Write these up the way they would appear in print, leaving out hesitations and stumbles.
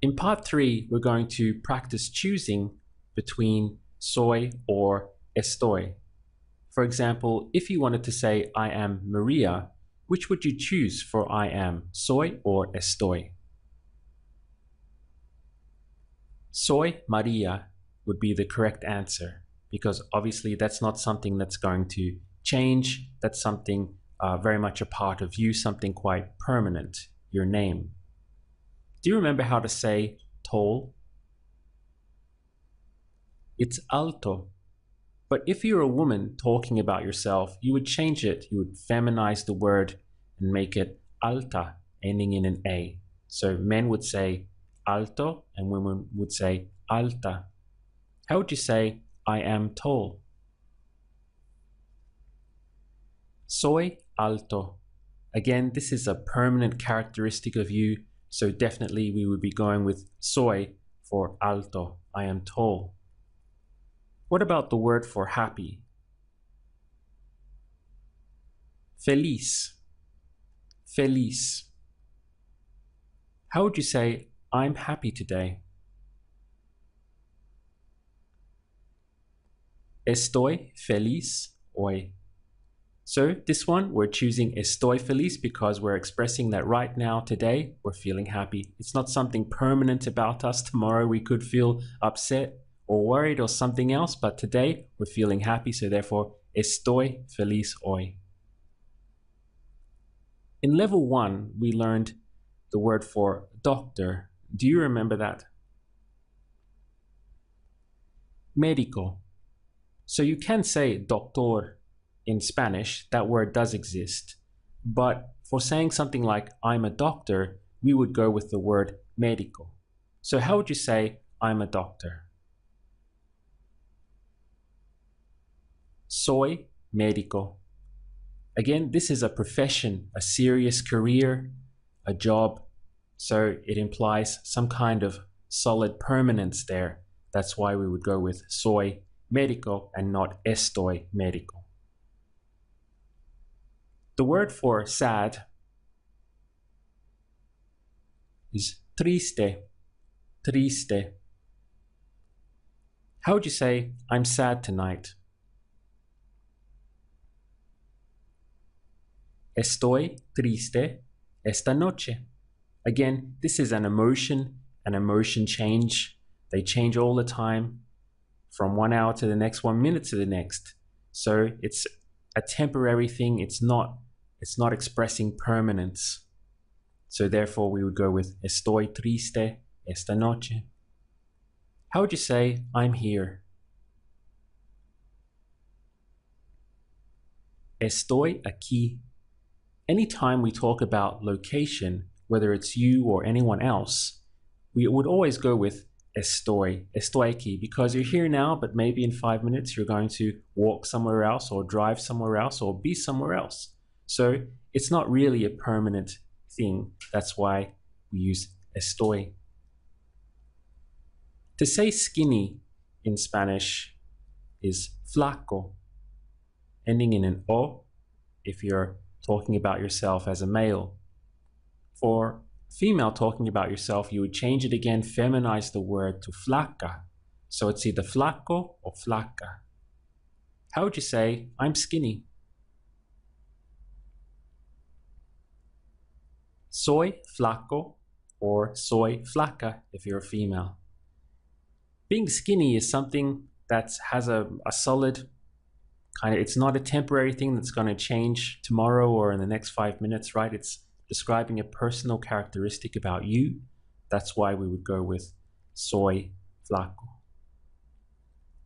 In part 3, we're going to practice choosing between soy or estoy. For example, if you wanted to say I am Maria, which would you choose for I am, soy or estoy? Soy Maria would be the correct answer, because obviously that's not something that's going to change. That's something very much a part of you, something quite permanent, your name. Do you remember how to say tall? It's alto. But if you're a woman talking about yourself, you would change it. You would feminize the word and make it alta, ending in an A. So men would say alto and women would say alta. How would you say I am tall? Soy alto. Again, this is a permanent characteristic of you, so definitely we would be going with soy for alto. I am tall. What about the word for happy? Feliz. Feliz. How would you say I'm happy today? Estoy feliz hoy. So this one, we're choosing estoy feliz because we're expressing that right now, today, we're feeling happy. It's not something permanent about us. Tomorrow we could feel upset or worried or something else, but today we're feeling happy, so therefore, estoy feliz hoy. In level 1, we learned the word for doctor. Do you remember that? Médico. So you can say doctor in Spanish, that word does exist. But for saying something like I'm a doctor, we would go with the word médico. So how would you say I'm a doctor? Soy médico. Again, this is a profession, a serious career, a job. So it implies some kind of solid permanence there. That's why we would go with soy médico and not estoy médico. The word for sad is triste, triste. How would you say I'm sad tonight? Estoy triste esta noche. Again, this is an emotion change. They change all the time, from 1 hour to the next, 1 minute to the next. So it's a temporary thing. It's not expressing permanence. So therefore we would go with estoy triste esta noche. How would you say I'm here? Estoy aquí. Anytime we talk about location, whether it's you or anyone else, we would always go with estoy aquí, because you're here now, but maybe in 5 minutes you're going to walk somewhere else or drive somewhere else or be somewhere else. So it's not really a permanent thing. That's why we use estoy. To say skinny in Spanish is flaco, ending in an o if you're talking about yourself as a male. For female talking about yourself, you would change it again, feminize the word to flaca. So it's either flaco or flaca. How would you say, I'm skinny? Soy flaco or soy flaca if you're a female. Being skinny is something that has a solid kind of, it's not a temporary thing that's going to change tomorrow or in the next 5 minutes, right? It's describing a personal characteristic about you. That's why we would go with soy flaco.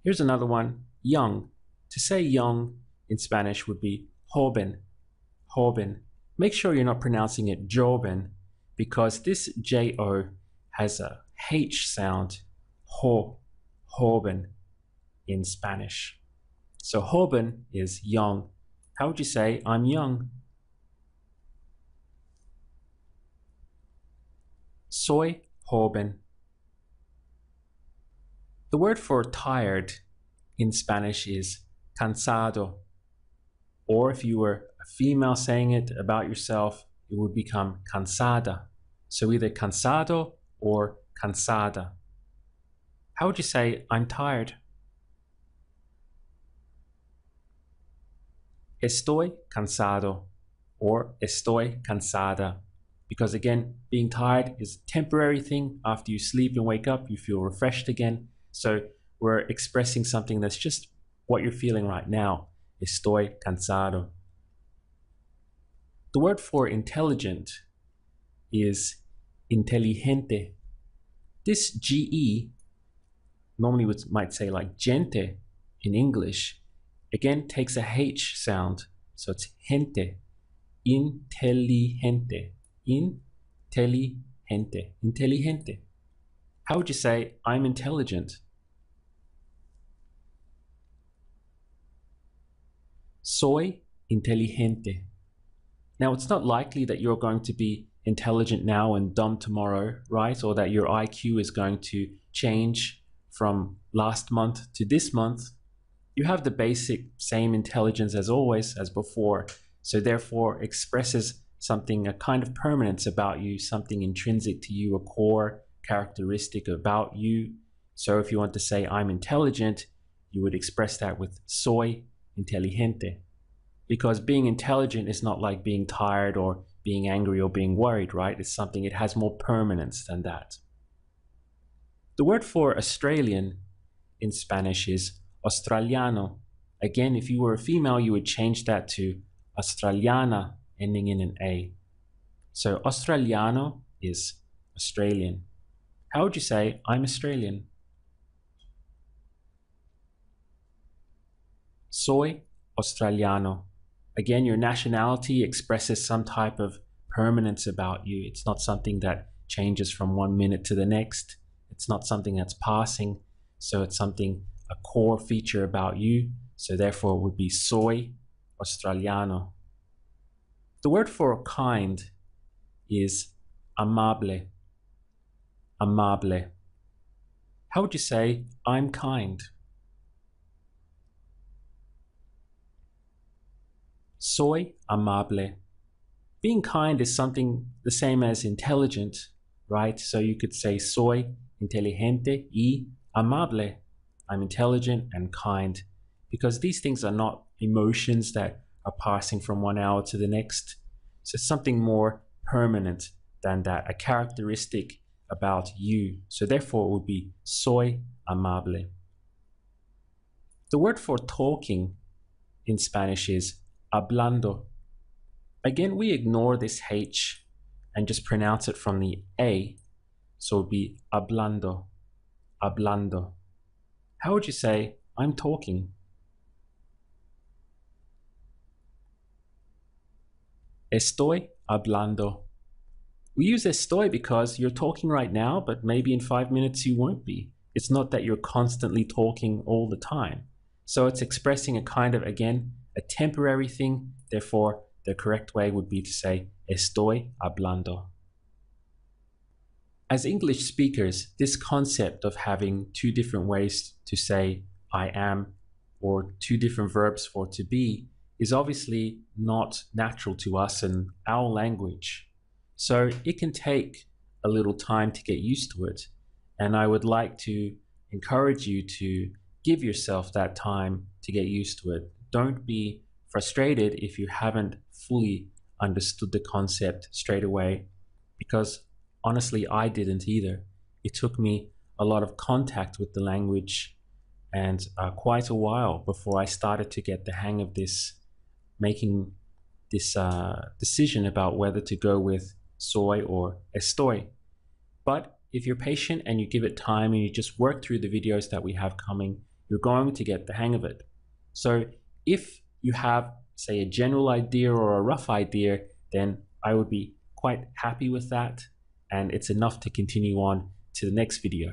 Here's another one, young. To say young in Spanish would be joven, joven. Make sure you're not pronouncing it joven, because this J-O has a H sound, joven in Spanish. So joven is young. How would you say I'm young? Soy joven. The word for tired in Spanish is cansado. Or if you were a female saying it about yourself, it would become cansada. So either cansado or cansada. How would you say I'm tired? Estoy cansado or estoy cansada. Because again, being tired is a temporary thing. After you sleep and wake up, you feel refreshed again. So we're expressing something that's just what you're feeling right now. Estoy cansado. The word for intelligent is inteligente. This GE, normally we might say like gente in English, again takes a H sound. So it's gente. Inteligente. Inteligente. Inteligente. How would you say I'm intelligent? Soy inteligente. Now, it's not likely that you're going to be intelligent now and dumb tomorrow, right? Or that your IQ is going to change from last month to this month. You have the basic same intelligence as always, as before. So therefore expresses something, a kind of permanence about you, something intrinsic to you, a core characteristic about you. So if you want to say I'm intelligent, you would express that with soy inteligente. Because being intelligent is not like being tired or being angry or being worried, right? It's something, it has more permanence than that. The word for Australian in Spanish is australiano. Again, if you were a female, you would change that to australiana, ending in an A. So australiano is Australian. How would you say I'm Australian? Soy australiano. Again, your nationality expresses some type of permanence about you. It's not something that changes from 1 minute to the next. It's not something that's passing. So it's something, a core feature about you. So therefore it would be soy australiano. The word for kind is amable. Amable. How would you say I'm kind? Soy amable. Being kind is something the same as intelligent, right? So you could say soy inteligente y amable. I'm intelligent and kind, because these things are not emotions that are passing from 1 hour to the next. So something more permanent than that, a characteristic about you. So therefore it would be soy amable. The word for talking in Spanish is hablando. Again, we ignore this H and just pronounce it from the A. So it would be hablando, hablando. How would you say I'm talking? Estoy hablando. We use estoy because you're talking right now, but maybe in 5 minutes you won't be. It's not that you're constantly talking all the time. So it's expressing a kind of, again, a temporary thing. Therefore, the correct way would be to say estoy hablando. As English speakers, this concept of having 2 different ways to say I am, or 2 different verbs for to be, is obviously not natural to us in our language. So it can take a little time to get used to it. And I would like to encourage you to give yourself that time to get used to it. Don't be frustrated if you haven't fully understood the concept straight away, because honestly, I didn't either. It took me a lot of contact with the language and quite a while before I started to get the hang of this, making this decision about whether to go with soy or estoy. But if you're patient and you give it time and you just work through the videos that we have coming, you're going to get the hang of it. So if you have, say, a general idea or a rough idea, then I would be quite happy with that. And it's enough to continue on to the next video.